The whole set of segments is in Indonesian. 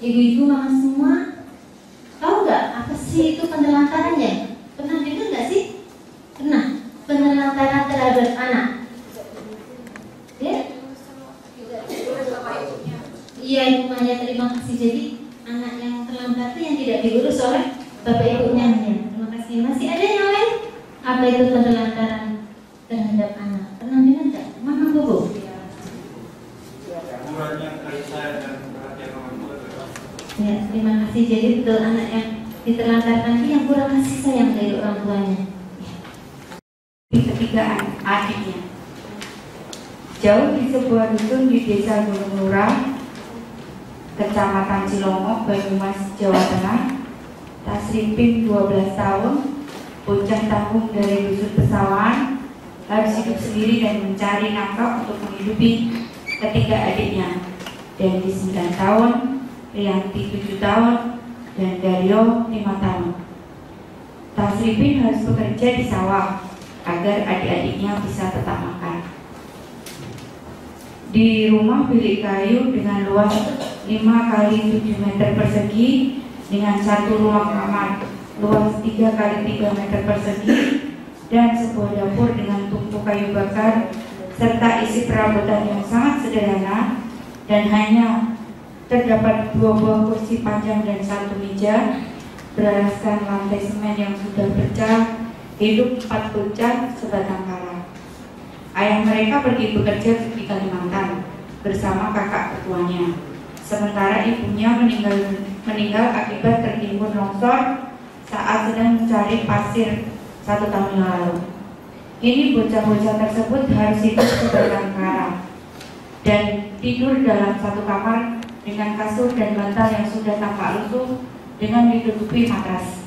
Ibu-ibu mama semua tahu nggak apa sih itu penelantarannya? Pernah dengar nggak sih? Pernah. Penelantaran terhadap anak. Ya? Iya Ibu Maya, terima kasih. Jadi anak yang terlantar itu yang tidak diurus oleh bapak ibunya. Terima kasih. Masih ada yang lain? Apa itu penelantaran terhadap anak? Pernah dengar nggak? Mama Bobo? Ya, terima kasih. Jadi betul anak yang diterlantarkan itu yang kurang kasih sayang dari orang tuanya. Ketiga adiknya. Jauh di sebuah dusun di desa Gunung Lurah, Kecamatan Cilongok, Banyumas, Jawa Tengah, Tasripin 12 tahun, bocah tanggung dari dusun Pesawahan, harus hidup sendiri dan mencari nafkah untuk menghidupi ketiga adiknya. Dendi 9 tahun, Rianti 7 tahun, dan Dario 5 tahun. Tasripin harus bekerja di sawah agar adik-adiknya bisa tetap makan. Di rumah bilik kayu dengan luas 5 kali 7 meter persegi dengan satu ruang kamar luas 3 kali 3 meter persegi dan sebuah dapur dengan tungku kayu bakar serta isi perabotan yang sangat sederhana dan hanya terdapat 2 buah kursi panjang dan 1 meja beralaskan lantai semen yang sudah pecah. Hidup 4 bocah sebatang kara. Ayah mereka pergi bekerja di Kalimantan bersama kakak ketuanya. Sementara ibunya meninggal akibat tertimbun longsor saat sedang mencari pasir 1 tahun yang lalu. Kini bocah-bocah tersebut harus hidup sebatang kara dan tidur dalam satu kamar dengan kasur dan bantal yang sudah tampak lusuh dengan ditutupi matras.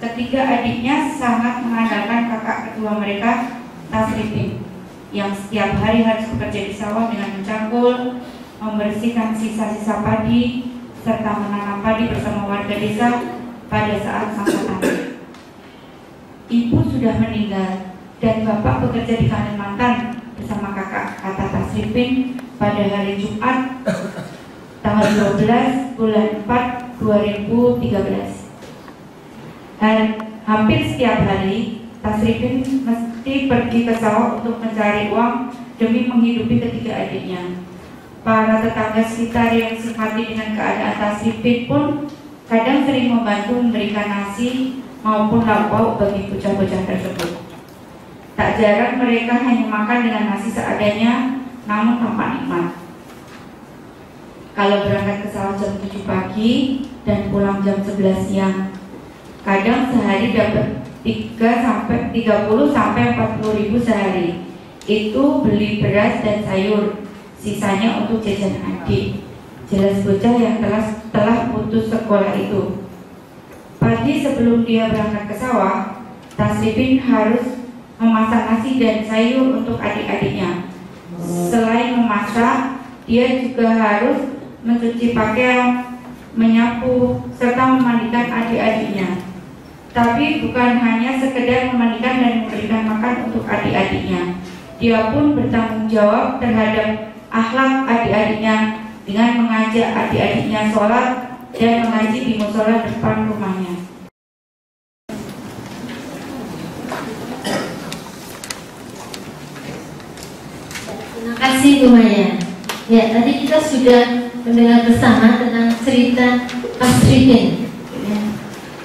Ketiga adiknya sangat mengandalkan kakak kedua mereka, Tasripin, yang setiap hari harus bekerja di sawah dengan mencangkul, membersihkan sisa-sisa padi, serta menanam padi bersama warga desa pada saat masa tanam. Ibu sudah meninggal dan bapak bekerja di Kalimantan bersama kakak, kata Tasripin pada hari Jumat tanggal 12 bulan 4 2013. Hampir setiap hari Tasripin mesti pergi ke sawah untuk mencari uang demi menghidupi ketiga adiknya. Para tetangga sekitar yang simpati dengan keadaan Tasripin pun kadang sering membantu memberikan nasi maupun lauk bagi bocah-bocah tersebut. Tak jarang mereka hanya makan dengan nasi seadanya, namun tanpa nikmat. Kalau berangkat ke sawah jam 7 pagi dan pulang jam 11 siang, kadang sehari dapat 30 sampai 40 ribu sehari. Itu beli beras dan sayur, sisanya untuk jajan adik. Jelas bocah yang telah putus sekolah itu. Pagi sebelum dia berangkat ke sawah, Tasripin harus memasak nasi dan sayur untuk adik-adiknya. Selain memasak, dia juga harus mencuci pakaian, menyapu, serta memandikan adik-adiknya. Tapi bukan hanya sekedar memandikan dan memberikan makan untuk adik-adiknya. Dia pun bertanggung jawab terhadap akhlak adik-adiknya dengan mengajak adik-adiknya sholat dan mengaji di musola depan rumahnya. Terima kasih Bu Maya. Ya, tadi kita sudah mendengar bersama tentang cerita Tasripin.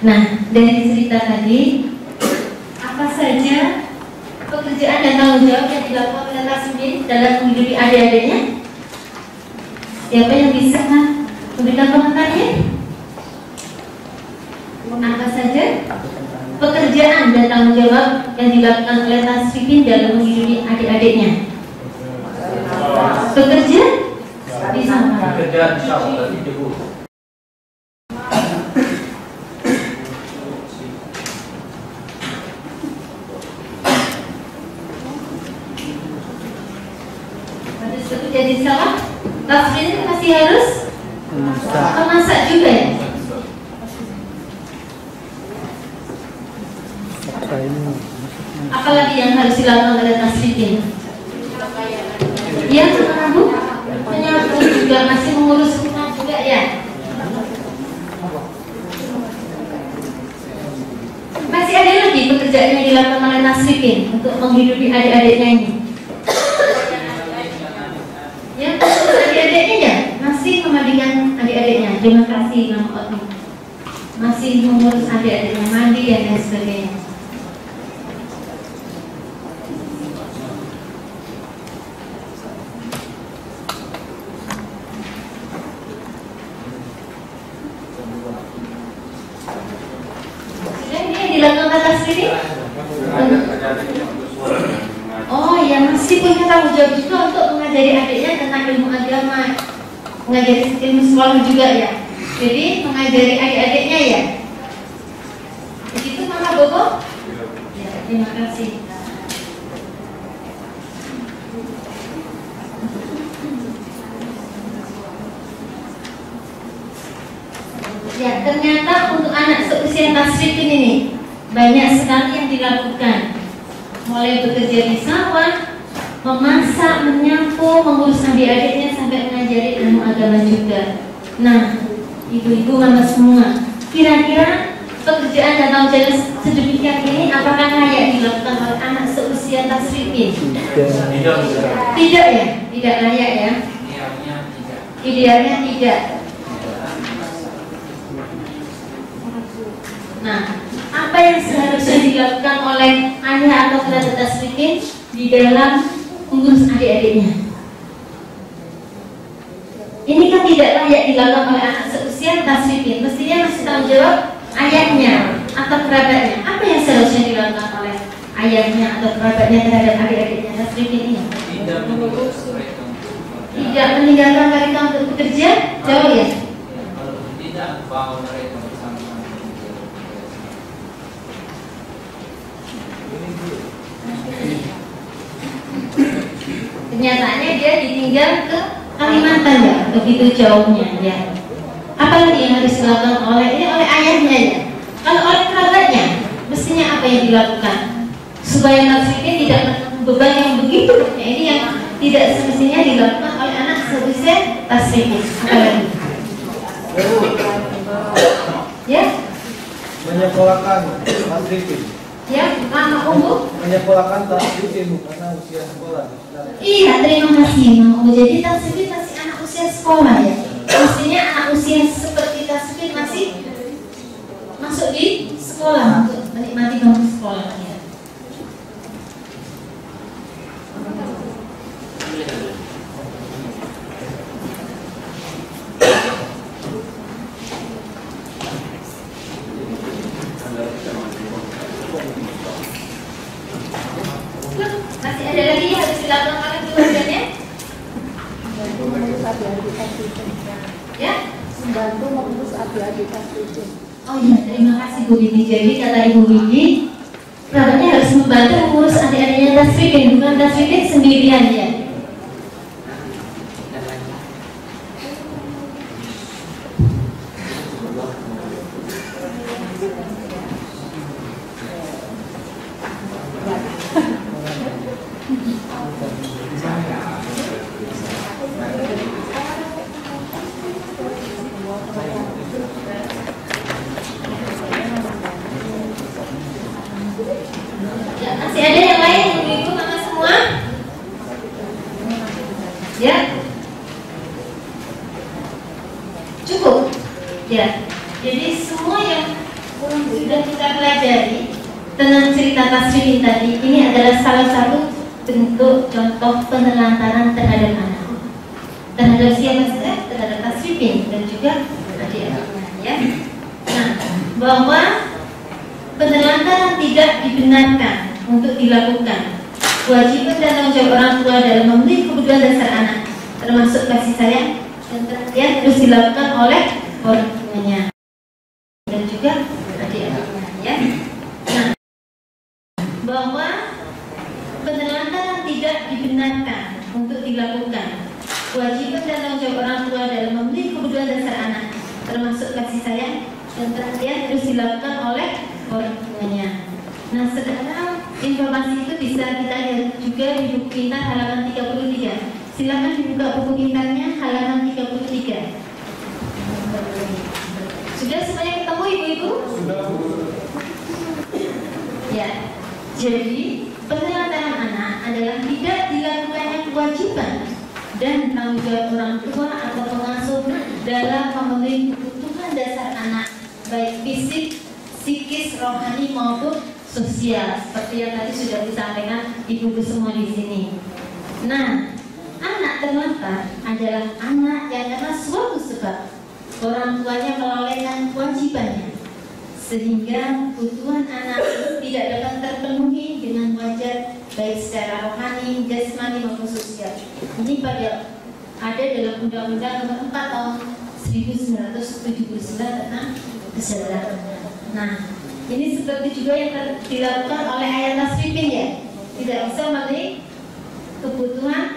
Nah, dari cerita tadi, apa saja pekerjaan dan tanggung jawab yang dilakukan oleh Tasripin dalam menghidupi adik-adiknya? Siapa yang bisa memberikan komentarnya? Apa saja pekerjaan dan tanggung jawab yang dilakukan oleh Tasripin dalam menghidupi adik-adiknya? Bekerja di sawah. Bekerja di sawah tadi Ibu. Bekerja di sawah, Tasripin masih harus memasak juga ya? Apalagi yang harus dilakukan oleh Tasripin? Ya, Bu, menyapu juga, masih mengurus rumah juga ya. dilakukan oleh Nasrikin untuk menghidupi adik-adiknya ini? Ya, adik-adiknya ya, masih memandikan adik-adiknya. Terima kasih Mama Otni. Masih mengurus adik-adiknya, mandi dan lain sebagainya. Sudah ini yang dilakukan atas ini? Oh ya, masih punya tanggung jawab juga untuk mengajari adiknya tentang ilmu agama, mengajari ilmu sekolah juga ya. Jadi mengajari adik-adiknya ya. Begitu Mama Bobo? Ya, terima kasih. Ya, ternyata untuk anak seusia Nasrikin ini banyak sekali yang dilakukan. Mulai bekerja di sawah, memasak, menyapu, mengurus adik-adiknya sampai mengajari ilmu agama juga. Nah, ibu-ibu mama semua, kira-kira pekerjaan dan tanggung jawab sedemikian ini apakah layak dilakukan oleh anak seusia Nasrikin? Tidak ya, tidak layak ya. Idealnya tidak. Nah, apa yang seharusnya dilakukan oleh ayah atau keluarga Nasrikin di dalam mengurus adik-adiknya? Ini kan tidak layak dilakukan oleh anak seusia Nasrikin. Mestinya masih tanggung jawab ayahnya atau kerabatnya. Apa yang seharusnya dilakukan oleh ayahnya atau kerabatnya terhadap adik-adiknya Nasrikin ini? Tidak meninggalkan mereka untuk bekerja, jauh ya? Tidak bawa mereka bersama. Kenyataannya dia ditinggal ke Kalimantan ya, begitu jauhnya ya. Apalagi yang harus dilakukan oleh ayahnya ya. Kalau oleh kerabatnya, mestinya apa yang dilakukan supaya Nasrikin tidak menanggung beban yang begitu banyak ini yang tidak semestinya dilakukan oleh anak seusia Nasrikin. Apalagi? Ya? Menyekolahkan Nasrikin. Ya, Mama Umbu? Menyekolahkan Nasrikin karena usia sekolah. Iya, terima kasih Mama Umbu. Jadi Nasrikin masih anak usia sekolah ya. Mestinya anak usia seperti Nasrikin masih masuk di sekolah untuk menikmati bangku sekolah ya. Masih ada lagi yang harus dilakukan oleh keluarganya? Mengurus adik-adik Nasrikin. Ya? Membantu mengurus adik-adik Nasrikin. Oh iya, terima kasih Bu Bibi. Jadi kata Ibu Bibi, kerabatnya harus membantu mengurus adik-adiknya Nasrikin, bukan Nasrikin sendirian ya. Ya, masih ada yang lain ibu-ibu mama semua? Ya, cukup. Ya, jadi semua yang sudah kita pelajari tentang cerita Nasrikin tadi ini adalah salah satu bentuk contoh penelantaran terhadap anak, terhadap siapa saja, terhadap Nasrikin dan juga adik-adiknya. Ya, nah bahwa penelantaran tidak dibenarkan untuk dilakukan. Kewajiban dan tanggung jawab orang tua dalam memenuhi kebutuhan dasar anak, termasuk kasih sayang dan perhatian, harus dilakukan oleh orang tuanya dan juga adik-adiknya. Ya, nah bahwa penelantaran tidak dibenarkan untuk dilakukan. Kewajiban dan tanggung jawab orang tua dalam memenuhi kebutuhan dasar anak, termasuk kasih sayang dan perhatian, harus dilakukan oleh orang tuanya. Nah, sekarang informasi itu bisa kita lihat juga di buku pintar halaman 33. Silakan dibuka buku pintarnya halaman 33. Sudah semuanya ketemu ibu-ibu? Sudah. Ya. Jadi, penelantaran anak adalah tidak dilakukannya kewajiban dan tanggung jawab orang tua atau pengasuh dalam memenuhi kebutuhan dasar anak, baik fisik, psikis, rohani maupun sosial, seperti yang tadi sudah disampaikan ibu-ibu semua di sini. Nah, anak terlantar adalah anak yang karena suatu sebab orang tuanya melalaikan kewajibannya, sehingga kebutuhan anak tidak dapat terpenuhi dengan wajar, baik secara rohani, jasmani maupun sosial. Ini ada dalam Undang-Undang Nomor 4 Tahun 1979 tentang kesejahteraan. Nah, ini seperti juga yang dilakukan oleh Ayat Tasrifin ya, tidak bisa memenuhi kebutuhan